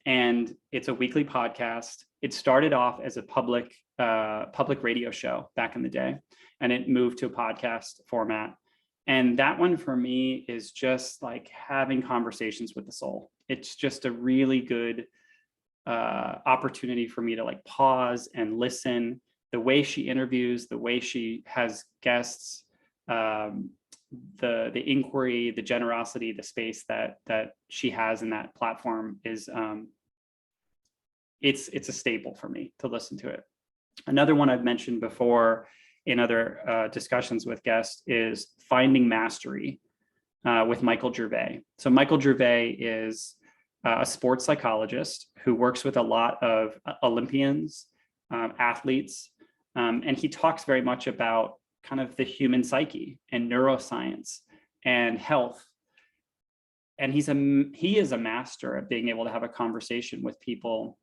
S5: And it's a weekly podcast. It started off as a public radio show back in the day, and it moved to a podcast format. And that one for me is just like having conversations with the soul. It's just a really good opportunity for me to like pause and listen. The way she interviews, the way she has guests, the inquiry, the generosity, the space that she has in that platform is it's a staple for me to listen to it. Another one I've mentioned before in other discussions with guests is Finding Mastery with Michael Gervais. So Michael Gervais is a sports psychologist who works with a lot of Olympians, athletes, and he talks very much about kind of the human psyche and neuroscience and health. And he is a master at being able to have a conversation with people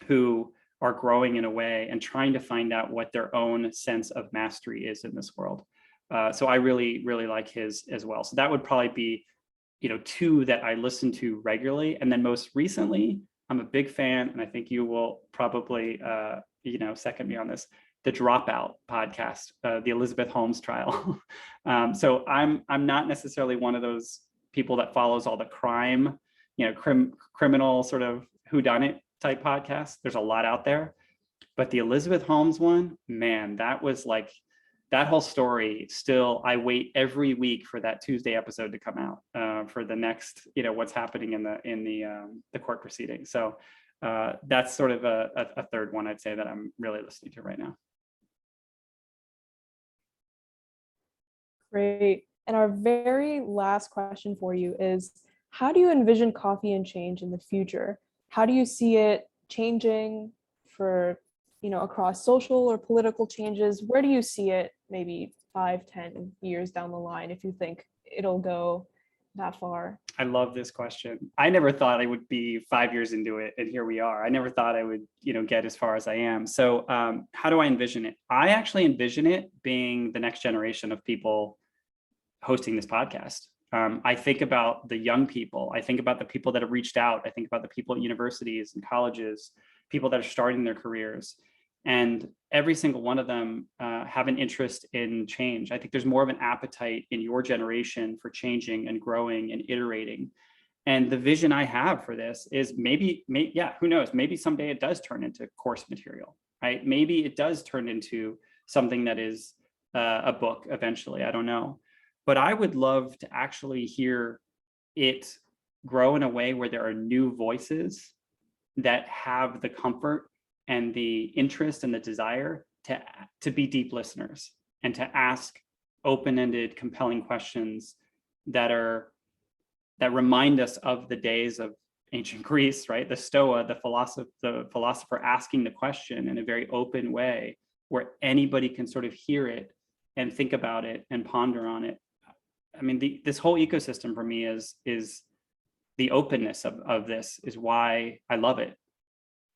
S5: who are growing in a way and trying to find out what their own sense of mastery is in this world. So I really, really like his as well. So that would probably be, two that I listen to regularly. And then most recently, I'm a big fan, and I think you will probably, second me on this, the Dropout podcast, the Elizabeth Holmes trial. So I'm not necessarily one of those people that follows all the crime, criminal sort of whodunit type podcasts. There's a lot out there, but the Elizabeth Holmes one, man, that was like, that whole story still, I wait every week for that Tuesday episode to come out for the next, what's happening in the court proceeding. So that's sort of a third one I'd say that I'm really listening to right now.
S4: Great. And our very last question for you is, how do you envision coffee and change in the future? How do you see it changing for, across social or political changes? Where do you see it maybe 5-10 years down the line, if you think it'll go that far?
S5: I love this question. I never thought I would be 5 years into it, and here we are. I never thought I would, get as far as I am. So how do I envision it? I actually envision it being the next generation of people hosting this podcast. I think about the young people. I think about the people that have reached out. I think about the people at universities and colleges, people that are starting their careers. And every single one of them have an interest in change. I think there's more of an appetite in your generation for changing and growing and iterating. And the vision I have for this is maybe, who knows? Maybe someday it does turn into course material, right? Maybe it does turn into something that is a book eventually. I don't know. But I would love to actually hear it grow in a way where there are new voices that have the comfort and the interest and the desire to be deep listeners and to ask open-ended, compelling questions that remind us of the days of ancient Greece, right? The Stoa, the philosopher asking the question in a very open way where anybody can sort of hear it and think about it and ponder on it. I mean, this whole ecosystem for me is the openness of this is why I love it.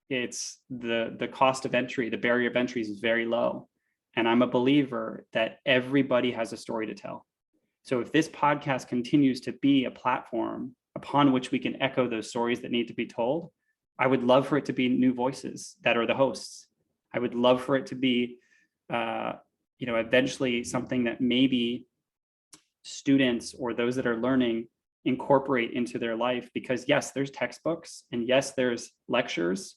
S5: It's the cost of entry, the barrier of entry is very low. And I'm a believer that everybody has a story to tell. So if this podcast continues to be a platform upon which we can echo those stories that need to be told, I would love for it to be new voices that are the hosts. I would love for it to be, eventually something that maybe students or those that are learning incorporate into their life, because yes, there's textbooks and yes, there's lectures,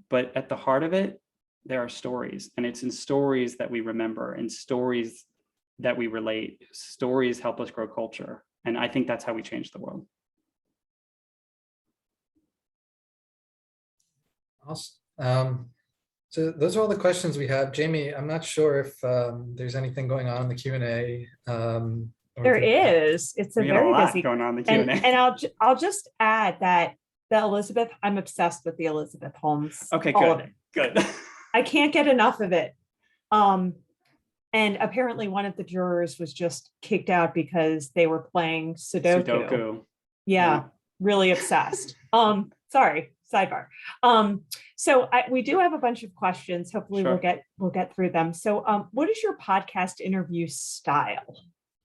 S5: but at the heart of it, there are stories, and it's in stories that we remember and stories that we relate. Stories help us grow culture. And I think that's how we change the world.
S2: Awesome. So those are all the questions we have. Jamie, I'm not sure if there's anything going on in the Q&A.
S1: There is. It's a
S5: We got
S1: very
S5: a lot
S1: busy.
S5: going on in the Q&A.
S1: And I'll just add that I'm obsessed with the Elizabeth Holmes.
S5: Okay,
S1: all of
S5: good.
S1: it.
S5: Good.
S1: I can't get enough of it. And apparently one of the jurors was just kicked out because they were playing Sudoku.
S5: Sudoku.
S1: Yeah, really obsessed. Sorry. sidebar. So we do have a bunch of questions. Hopefully
S5: Sure.
S1: we'll get through them. So what is your podcast interview style?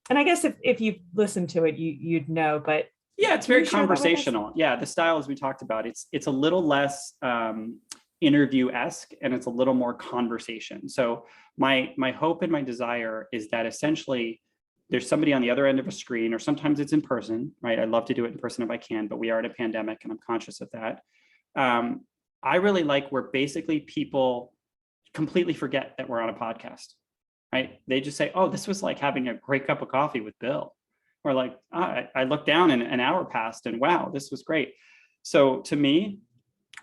S1: And I guess if you've listened to it, you'd know, but
S5: Yeah, it's
S1: can you
S5: very
S1: share that with us?
S5: conversational. Yeah, the style, as we talked about, it's a little less interview-esque, and it's a little more conversation. So my hope and my desire is that essentially there's somebody on the other end of a screen, or sometimes it's in person, right? I love to do it in person if I can, but we are in a pandemic and I'm conscious of that. I really like where basically people completely forget that we're on a podcast, right? They just say, oh, this was like having a great cup of coffee with Bill. Or like, I looked down and an hour passed and wow, this was great. So to me,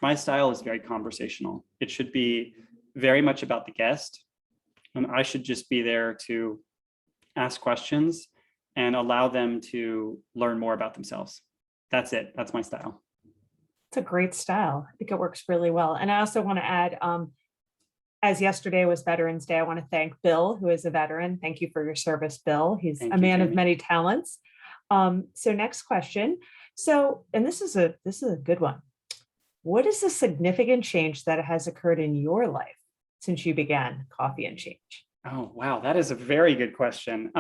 S5: my style is very conversational. It should be very much about the guest. And I should just be there to ask questions and allow them to learn more about themselves. That's it. That's my style.
S1: It's a great style. I think it works really well. And I also want to add, as yesterday was Veterans Day, I want to thank Bill, who is a veteran. Thank you for your service, Bill. He's
S5: Thank
S1: a
S5: you,
S1: man of
S5: Jamie.
S1: many talents. So next question. So, and this is a good one. What is a significant change that has occurred in your life since you began Coffee and Change?
S5: Oh, wow. That is a very good question.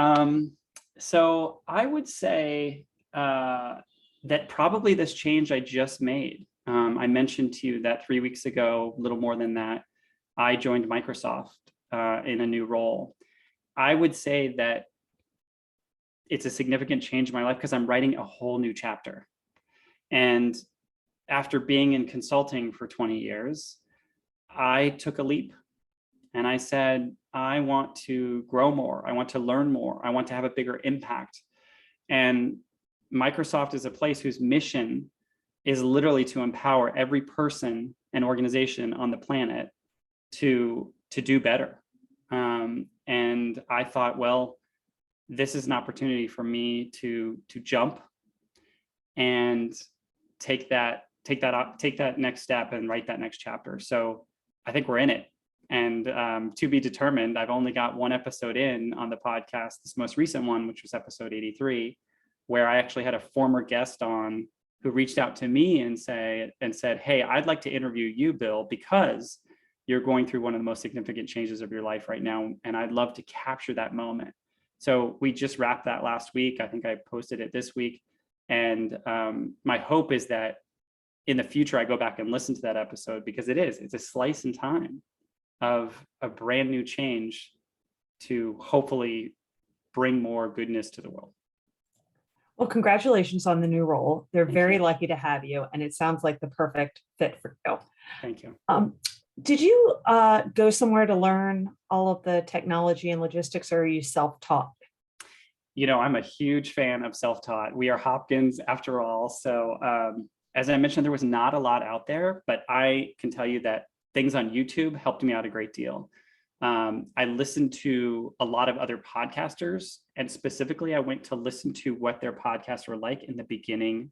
S5: So I would say that probably this change I just made. I mentioned to you that 3 weeks ago, a little more than that, I joined Microsoft in a new role. I would say that it's a significant change in my life because I'm writing a whole new chapter. And after being in consulting for 20 years, I took a leap and I said, I want to grow more. I want to learn more. I want to have a bigger impact. And Microsoft is a place whose mission is literally to empower every person and organization on the planet to do better. And I thought, well, this is an opportunity for me to jump and take that next step and write that next chapter. So I think we're in it. And to be determined. I've only got one episode in on the podcast, this most recent one, which was episode 83, where I actually had a former guest on who reached out to me and said, hey, I'd like to interview you, Bill, because you're going through one of the most significant changes of your life right now. And I'd love to capture that moment. So we just wrapped that last week. I think I posted it this week. And my hope is that in the future, I go back and listen to that episode because it's a slice in time of a brand new change to hopefully bring more goodness to the world.
S1: Well, congratulations on the new role. They're
S5: Thank
S1: very
S5: you.
S1: lucky to have you, and it sounds like the perfect fit for you.
S5: Thank you.
S1: Did you go somewhere to learn all of the technology and logistics, or are you self-taught?
S5: You know, I'm a huge fan of self-taught. We are Hopkins after all. So as I mentioned, there was not a lot out there, but I can tell you that things on YouTube helped me out a great deal. I listened to a lot of other podcasters, and specifically I went to listen to what their podcasts were like in the beginning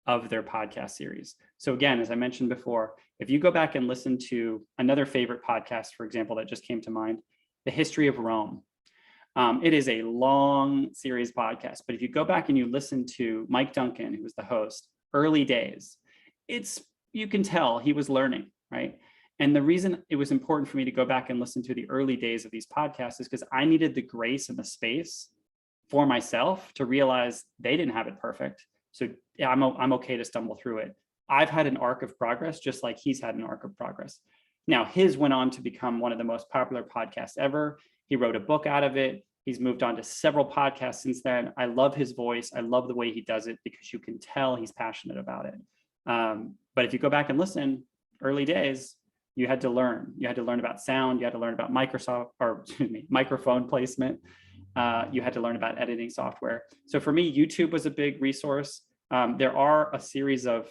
S5: of their podcast series. So again, as I mentioned before, if you go back and listen to another favorite podcast, for example, that just came to mind, The History of Rome. It is a long series podcast, but if you go back and you listen to Mike Duncan, who was the host, early days, you can tell he was learning, right? And the reason it was important for me to go back and listen to the early days of these podcasts is because I needed the grace and the space for myself to realize they didn't have it perfect. So yeah, I'm okay to stumble through it. I've had an arc of progress, just like he's had an arc of progress. Now, his went on to become one of the most popular podcasts ever. He wrote a book out of it. He's moved on to several podcasts since then. I love his voice. I love the way he does it because you can tell he's passionate about it. But if you go back and listen, early days, you had to learn. You had to learn about sound. You had to learn about microphone placement. You had to learn about editing software. So for me, YouTube was a big resource. There are a series of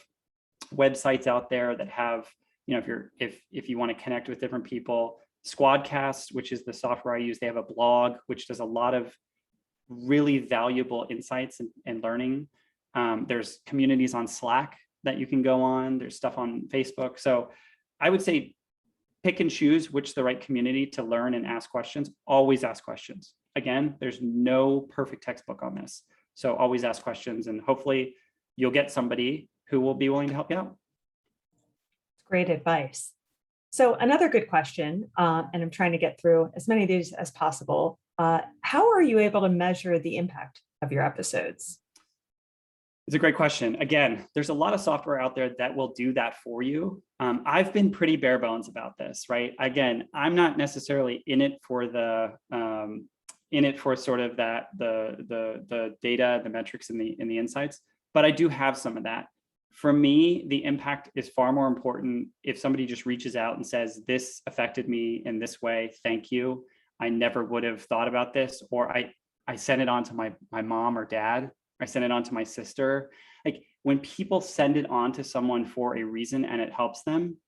S5: websites out there that have, if you want to connect with different people, Squadcast, which is the software I use, they have a blog which does a lot of really valuable insights and learning. There's communities on Slack that you can go on. There's stuff on Facebook. So I would say pick and choose which the right community to learn and ask questions. Always ask questions. Again, there's no perfect textbook on this. So always ask questions, and hopefully you'll get somebody who will be willing to help you out.
S1: Great advice. So another good question, and I'm trying to get through as many of these as possible. How are you able to measure the impact of your episodes?
S5: It's a great question. Again, there's a lot of software out there that will do that for you. I've been pretty bare bones about this, right? Again, I'm not necessarily in it for sort of that the data, the metrics, and the insights, but I do have some of that. For me, the impact is far more important if somebody just reaches out and says, "This affected me in this way. Thank you. I never would have thought about this," or I sent it on to my mom or dad. I sent it on to my sister. Like when people send it on to someone for a reason and it helps them,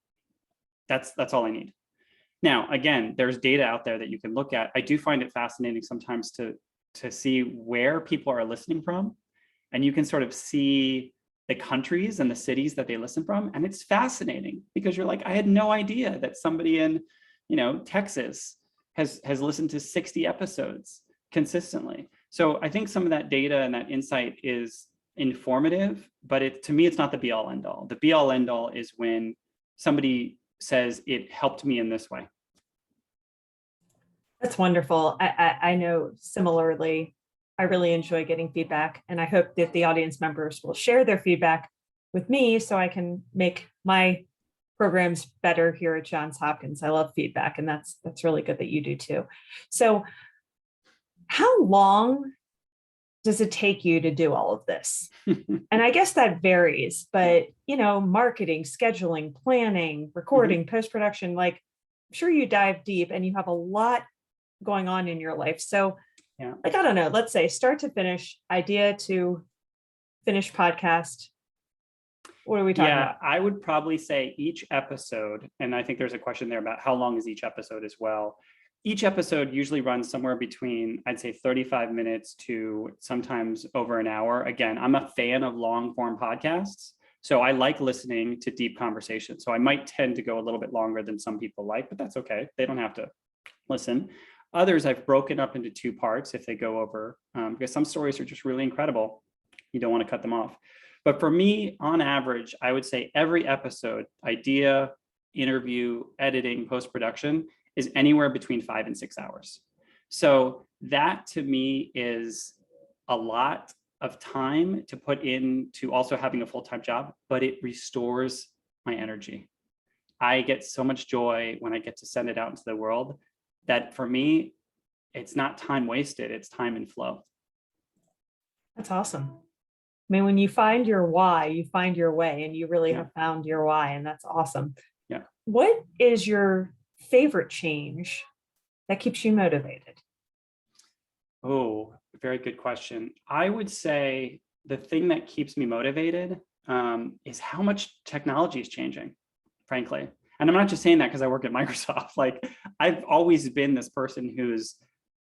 S5: that's all I need. Now, again, there's data out there that you can look at. I do find it fascinating sometimes to see where people are listening from, and you can sort of see the countries and the cities that they listen from. And it's fascinating because you're like, I had no idea that somebody in, Texas has listened to 60 episodes consistently. So I think some of that data and that insight is informative, but to me, it's not the be all end all. The be all end all is when somebody says it helped me in this way.
S1: That's wonderful. I know similarly, I really enjoy getting feedback, and I hope that the audience members will share their feedback with me so I can make my programs better here at Johns Hopkins. I love feedback, and that's really good that you do too. So how long does it take you to do all of this? And I guess that varies, but marketing, scheduling, planning, recording, post-production, like I'm sure you dive deep and you have a lot going on in your life. So
S5: yeah,
S1: I don't know, let's say start to finish, idea to finished podcast. What are we talking about?
S5: I would probably say each episode, and I think there's a question there about how long is each episode as well. Each episode usually runs somewhere between, I'd say 35 minutes to sometimes over an hour. Again, I'm a fan of long form podcasts, so I like listening to deep conversations. So I might tend to go a little bit longer than some people like, but that's okay. They don't have to listen. Others I've broken up into two parts if they go over, because some stories are just really incredible. You don't want to cut them off. But for me, on average, I would say every episode, idea, interview, editing, post-production, is anywhere between 5 and 6 hours. So that to me is a lot of time to put into also having a full-time job, but it restores my energy. I get so much joy when I get to send it out into the world that for me, it's not time wasted, it's time and flow.
S1: That's awesome. I mean, when you find your why, you find your way, and you really have found your why, and that's awesome.
S5: Yeah.
S1: What is your favorite change that keeps you motivated?
S5: Oh, very good question. I would say the thing that keeps me motivated is how much technology is changing, frankly. And I'm not just saying that because I work at Microsoft. Like I've always been this person who's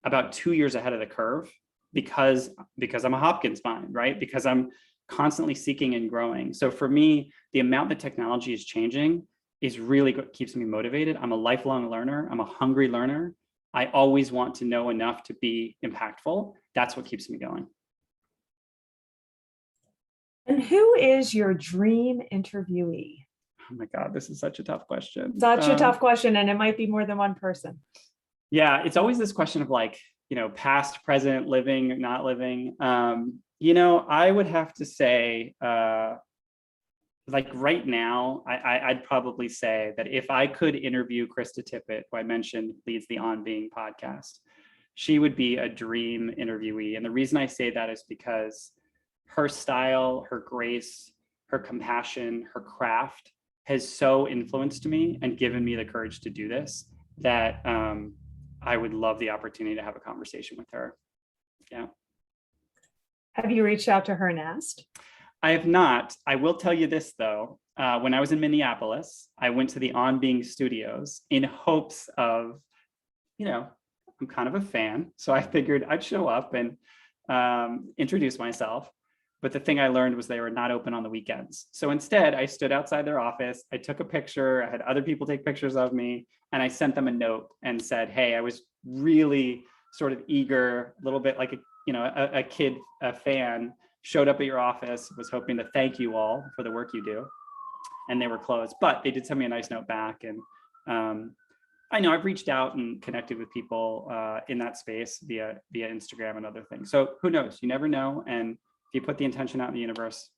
S5: about 2 years ahead of the curve because I'm a Hopkins mind, right? Because I'm constantly seeking and growing. So for me, the amount that technology is changing is really what keeps me motivated. I'm a lifelong learner. I'm a hungry learner. I always want to know enough to be impactful. That's what keeps me going.
S1: And who is your dream interviewee?
S5: Oh my God, this is such a tough question.
S1: Such a tough question, and it might be more than one person.
S5: Yeah, it's always this question of like, past, present, living, not living. I would have to say, like right now, I'd probably say that if I could interview Krista Tippett, who I mentioned leads the On Being podcast, she would be a dream interviewee. And the reason I say that is because her style, her grace, her compassion, her craft has so influenced me and given me the courage to do this that I would love the opportunity to have a conversation with her. Yeah.
S1: Have you reached out to her and asked?
S5: I have not. I will tell you this though. When I was in Minneapolis, I went to the On Being studios in hopes of, I'm kind of a fan. So I figured I'd show up and introduce myself. But the thing I learned was they were not open on the weekends. So instead, I stood outside their office. I took a picture. I had other people take pictures of me. And I sent them a note and said, hey, I was really sort of eager, a little bit like a kid, a fan, showed up at your office, was hoping to thank you all for the work you do. and they were closed, but they did send me a nice note back. And I know I've reached out and connected with people in that space via Instagram and other things. So who knows? You never know. And if you put the intention out in the universe,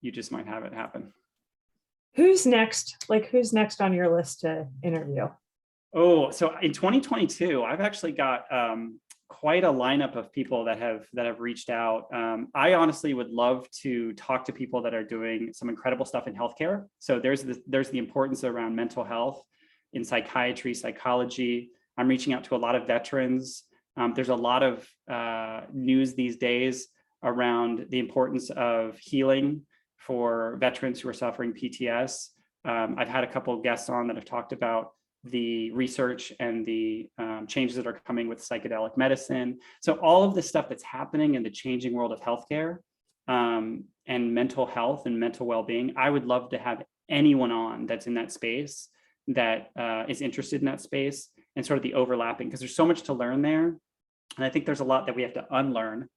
S5: you just might have it happen.
S1: Who's next? Like, who's next on your list to interview?
S5: Oh, so in 2022, I've actually got quite a lineup of people that have reached out. I honestly would love to talk to people that are doing some incredible stuff in healthcare. So there's the importance around mental health in psychiatry, psychology. I'm reaching out to a lot of veterans. There's a lot of news these days around the importance of healing for veterans who are suffering PTS. I've had a couple of guests on that have talked about the research and the changes that are coming with psychedelic medicine. So all of the stuff that's happening in the changing world of healthcare and mental health and mental well-being, I would love to have anyone on that's in that space that is interested in that space and sort of the overlapping, because there's so much to learn there. And I think there's a lot that we have to unlearn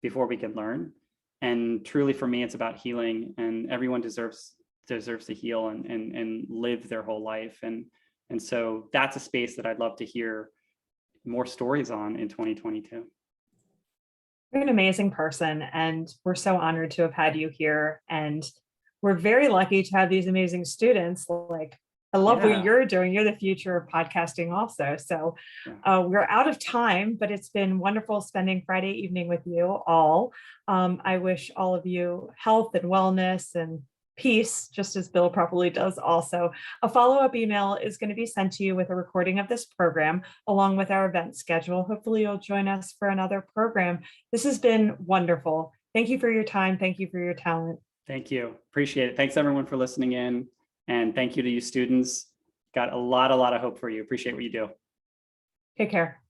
S5: before we can learn. And truly for me, it's about healing, and everyone deserves to heal and live their whole life. And so that's a space that I'd love to hear more stories on in 2022.
S1: You're an amazing person, and we're so honored to have had you here. And we're very lucky to have these amazing students. Like, I love what you're doing. You're the future of podcasting also. So we're out of time, but it's been wonderful spending Friday evening with you all. I wish all of you health and wellness and peace, just as Bill probably does also. A follow-up email is going to be sent to you with a recording of this program, along with our event schedule. Hopefully you'll join us for another program. This has been wonderful. Thank you for your time. Thank you for your talent.
S5: Thank you. Appreciate it. Thanks everyone for listening in. And thank you to you students. Got a lot of hope for you. Appreciate what you do.
S1: Take care.